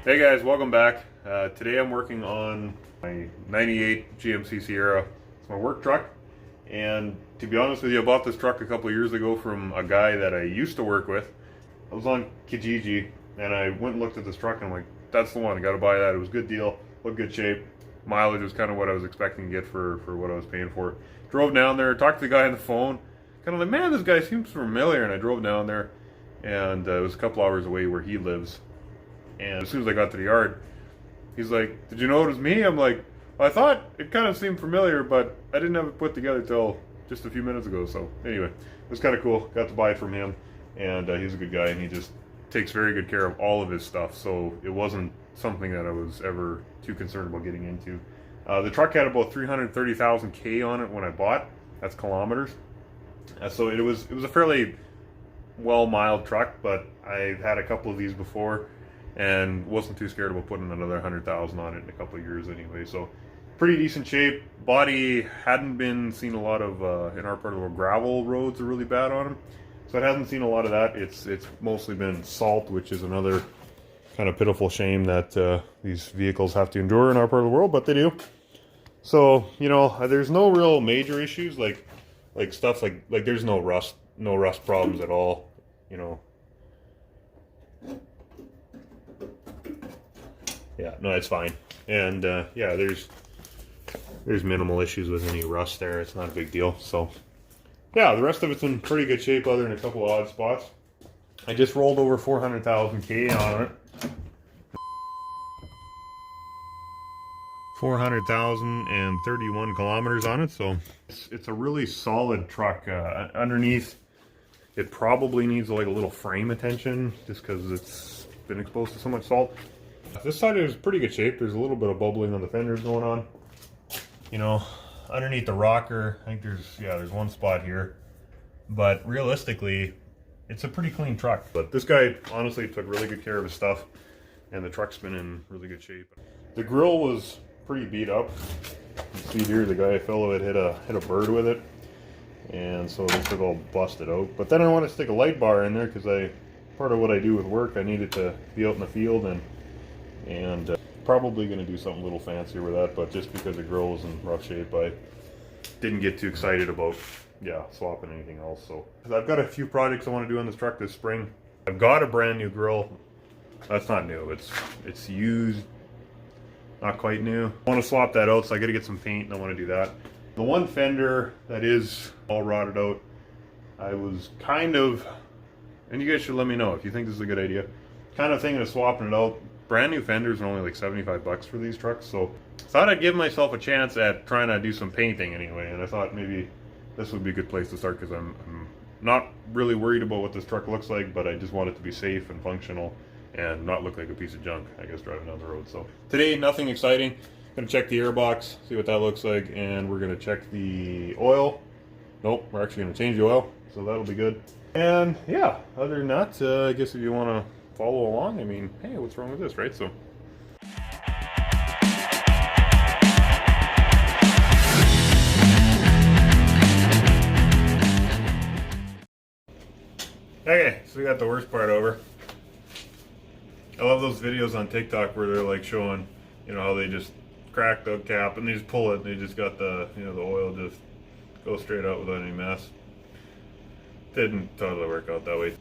Hey guys, welcome back. Today I'm working on my 98 GMC Sierra. It's my work truck, and to be honest with you, I bought this truck a couple of years ago from a guy that I used to work with. I was on Kijiji, and I went and looked at this truck, and I'm like, that's the one, I gotta buy that. It was a good deal, looked good shape. Mileage was kind of what I was expecting to get for what I was paying for. Drove down there, talked to the guy on the phone, kind of like, man, this guy seems familiar, and I drove down there, and it was a couple hours away where he lives. And as soon as I got to the yard, he's like, did you know it was me? I'm like, well, I thought it kind of seemed familiar, but I didn't have it put together till just a few minutes ago. So anyway, it was kind of cool. Got to buy it from him, and he's a good guy, and he just takes very good care of all of his stuff. So it wasn't something that I was ever too concerned about getting into. The truck had about 330,000 K on it when I bought. That's kilometers. So it was a fairly well-mild truck, but I've had a couple of these before and wasn't too scared about putting another 100,000 on it in a couple of years anyway. So pretty decent shape. Body hadn't been seen a lot of in our part of the world. Gravel roads are really bad on them, so it hasn't seen a lot of that. It's mostly been salt, which is another kind of pitiful shame that these vehicles have to endure in our part of the world, but they do. So you know, there's no real major issues like stuff like there's no rust problems at all, you know. Yeah, no, it's fine. And yeah, there's minimal issues with any rust there. It's not a big deal. So yeah, the rest of it's in pretty good shape other than a couple of odd spots. I just rolled over 400,000 K on it. 400,031 kilometers on it. So it's a really solid truck. Underneath, it probably needs like a little frame attention just because it's been exposed to so much salt. This side is pretty good shape. There's a little bit of bubbling on the fenders going on. You know, underneath the rocker, I think there's one spot here. But realistically, it's a pretty clean truck. But this guy honestly took really good care of his stuff, and the truck's been in really good shape. The grill was pretty beat up. You see here, the fellow had hit a bird with it, and so this is all busted out. But then I want to stick a light bar in there because part of what I do with work, I needed to be out in the field and probably going to do something a little fancier with that, but just because the grill was in rough shape, I didn't get too excited about swapping anything else. So I've got a few projects I want to do on this truck this spring. I've got a brand new grill. That's not new, it's used, not quite new. I want to swap that out, so I got to get some paint and I want to do that. The one fender that is all rotted out, I was kind of, and you guys should let me know if you think this is a good idea, kind of thinking of swapping it out. Brand new fenders are only like 75 bucks for these trucks, so I thought I'd give myself a chance at trying to do some painting anyway, and I thought maybe this would be a good place to start because I'm not really worried about what this truck looks like, but I just want it to be safe and functional and not look like a piece of junk, I guess, driving down the road. So today, nothing exciting. Gonna check the airbox, see what that looks like, and we're gonna check the oil. Nope, we're actually gonna change the oil, so that'll be good. And yeah, other than that, I guess if you want to follow along, I mean, hey, what's wrong with this, right? So okay, so we got the worst part over. I love those videos on TikTok where they're like showing, you know, how they just crack the cap and they just pull it and they just got the, you know, the oil just go straight out without any mess. Didn't totally work out that way.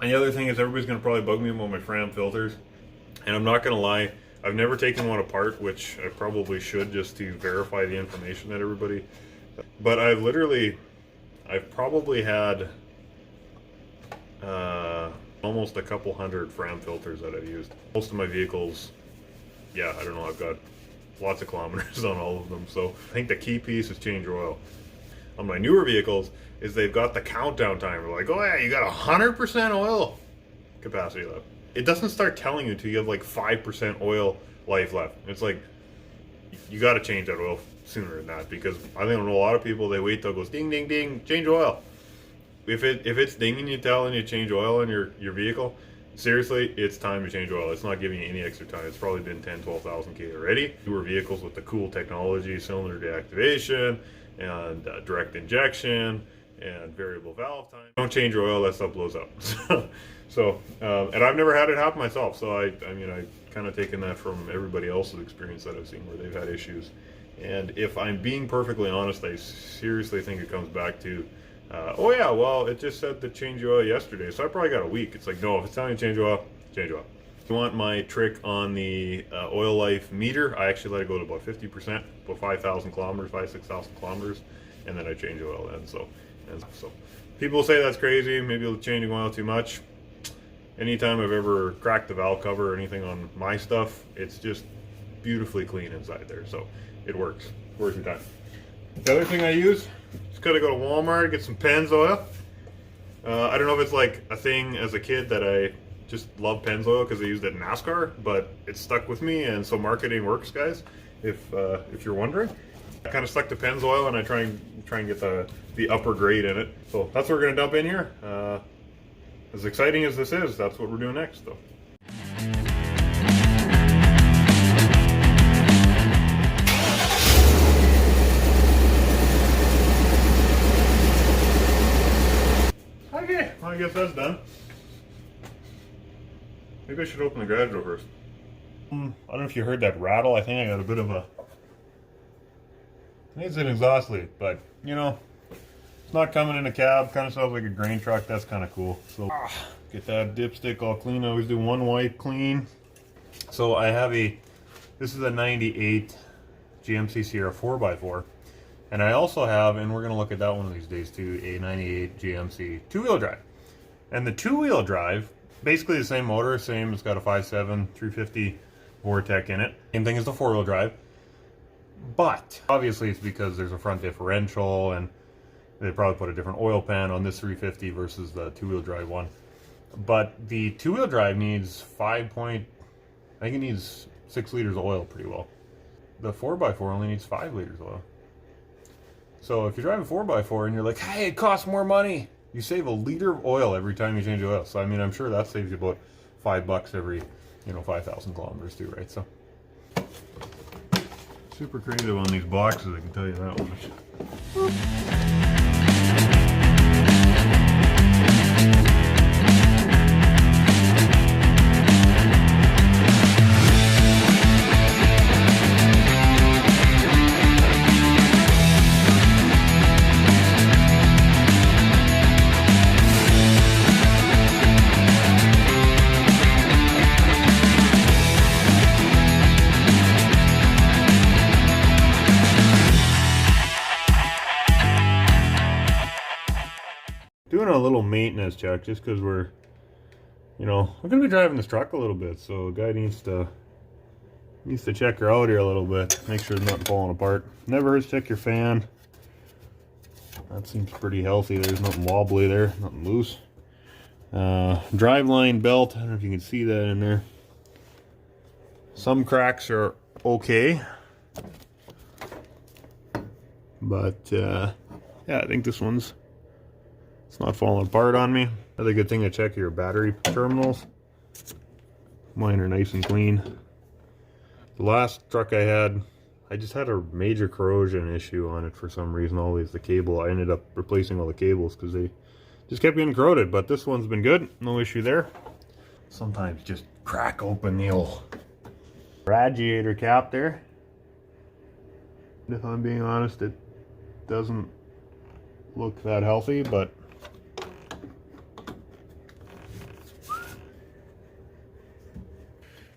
And the other thing is, everybody's going to probably bug me about my FRAM filters, and I'm not going to lie, I've never taken one apart, which I probably should just to verify the information that everybody, but I've probably had almost a couple hundred FRAM filters that I've used. Most of my vehicles, yeah, I don't know, I've got lots of kilometers on all of them, so I think the key piece is change oil. On my newer vehicles is they've got the countdown timer, like, oh yeah, you got 100% oil capacity left. It doesn't start telling you until you have like 5% oil life left. It's like, you got to change that oil sooner than that, because I think a lot of people, they wait till it goes ding ding ding, change oil. If it's dinging you, telling you change oil in your vehicle, seriously, it's time to change oil. It's not giving you any extra time. It's probably been 10-12,000 K already. Newer vehicles with the cool technology, cylinder deactivation, and direct injection, and variable valve time. Don't change oil, that stuff blows up. And I've never had it happen myself, so I mean, I kind of taken that from everybody else's experience that I've seen where they've had issues. And if I'm being perfectly honest, I seriously think it comes back to, oh yeah, well, it just said to change oil yesterday, so I probably got a week. It's like, no, if it's telling you to change oil, change oil. If you want my trick on the oil life meter, I actually let it go to about 50%, about 5,000 kilometers, 6,000 kilometers, and then I change oil then. So people say that's crazy, maybe changing oil too much. Anytime I've ever cracked the valve cover or anything on my stuff, it's just beautifully clean inside there. So it works every time. The other thing I use, just gotta go to Walmart, get some Pennzoil. I don't know if it's like a thing as a kid that I just love Pennzoil because I used it in NASCAR, but it stuck with me, and so marketing works, guys. If you're wondering, I kind of stuck to Pennzoil, and I try and get the upper grade in it. So that's what we're gonna dump in here. As exciting as this is, that's what we're doing next, though. Okay, well, I guess that's done. Maybe I should open the garage door first. I don't know if you heard that rattle. I think I got a bit of a... I think it's an exhaust leak, but, you know, it's not coming in a cab. Kind of sounds like a grain truck. That's kind of cool. So, get that dipstick all clean. I always do one wipe clean. So I have this is a 98 GMC Sierra 4x4. And I also have, and we're going to look at that one of these days too, a 98 GMC two-wheel drive. And the two-wheel drive, basically the same motor, same, it's got a 5.7 350 Vortec in it. Same thing as the four-wheel drive. But obviously it's because there's a front differential, and they probably put a different oil pan on this 350 versus the two-wheel drive one. But the two-wheel drive needs I think it needs 6 liters of oil pretty well. The 4x4 only needs 5 liters of oil. So if you're driving 4x4 and you're like, hey, it costs more money, you save a liter of oil every time you change oil. So I mean, I'm sure that saves you about $5 every, 5,000 kilometers too, right? So super creative on these boxes, I can tell you that much. Doing a little maintenance check just because we're gonna be driving this truck a little bit, so the guy needs to check her out here a little bit, make sure there's nothing falling apart. Never hurts to check your fan. That seems pretty healthy. There's nothing wobbly there, nothing loose. Driveline belt, I don't know if you can see that in there. Some cracks are okay, but yeah, I think this one's, it's not falling apart on me. Another good thing to check your battery terminals. Mine are nice and clean. The last truck I had, I just had a major corrosion issue on it for some reason. Always the cable. I ended up replacing all the cables because they just kept getting corroded. But this one's been good. No issue there. Sometimes just crack open the old radiator cap there. If I'm being honest, it doesn't look that healthy, but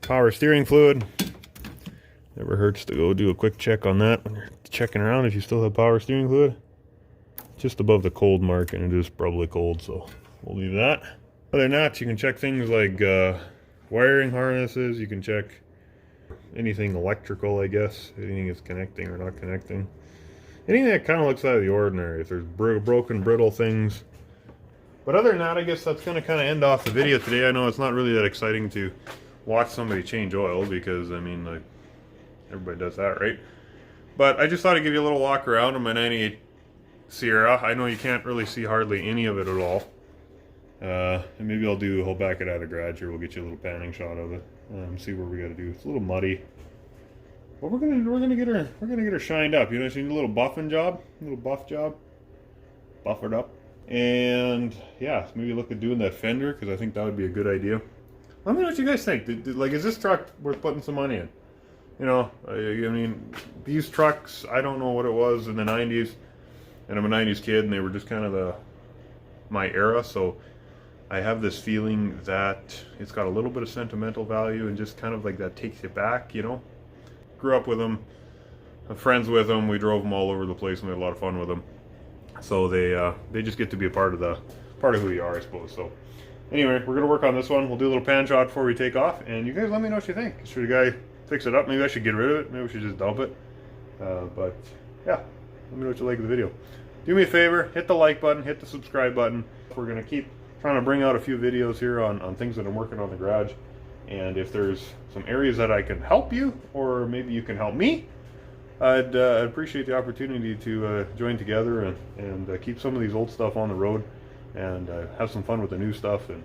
power steering fluid, never hurts to go do a quick check on that when you're checking around if you still have power steering fluid. Just above the cold mark, and it is probably cold, so we'll leave that. Other than that, you can check things like wiring harnesses. You can check anything electrical, I guess, anything is connecting or not connecting, anything that kind of looks out of the ordinary, if there's broken, brittle things. But other than that, I guess that's going to kind of end off the video today. I know it's not really that exciting to watch somebody change oil because, I mean, like, everybody does that, right? But I just thought I'd give you a little walk around on my 98 Sierra. I know you can't really see hardly any of it at all. And maybe I'll hold back it out of garage here. We'll get you a little panning shot of it. See what we got to do. It's a little muddy, but we're gonna get her shined up. You know, she needs a little buffing job, a little buff job. buffered up. And yeah, maybe look at doing that fender, because I think that would be a good idea. Let me know what you guys think. Like, is this truck worth putting some money in? You know, I mean, these trucks, I don't know what it was in the 90s, and I'm a 90s kid, and they were just kind of my era, so I have this feeling that it's got a little bit of sentimental value, and just kind of like that takes you back, you know? Grew up with them, I'm friends with them, we drove them all over the place, and we had a lot of fun with them. So they just get to be a part of who you are, I suppose. So anyway, we're gonna work on this one. We'll do a little pan shot before we take off, and you guys let me know what you think. Should the guy fix it up? Maybe I should get rid of it. Maybe we should just dump it. But yeah, let me know what you like of the video. Do me a favor, hit the like button, hit the subscribe button. We're gonna keep trying to bring out a few videos here on things that I'm working on in the garage. And if there's some areas that I can help you, or maybe you can help me, I'd appreciate the opportunity to join together and keep some of these old stuff on the road, and have some fun with the new stuff, and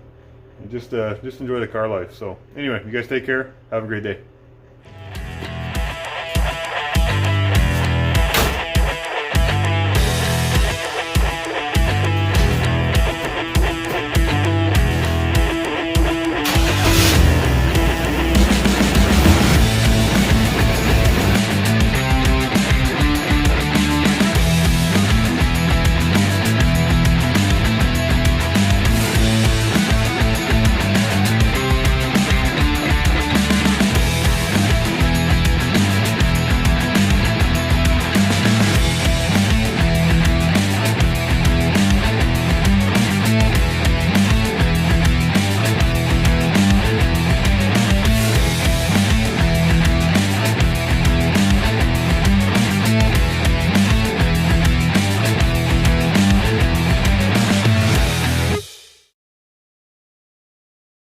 just enjoy the car life. So anyway, you guys take care. Have a great day.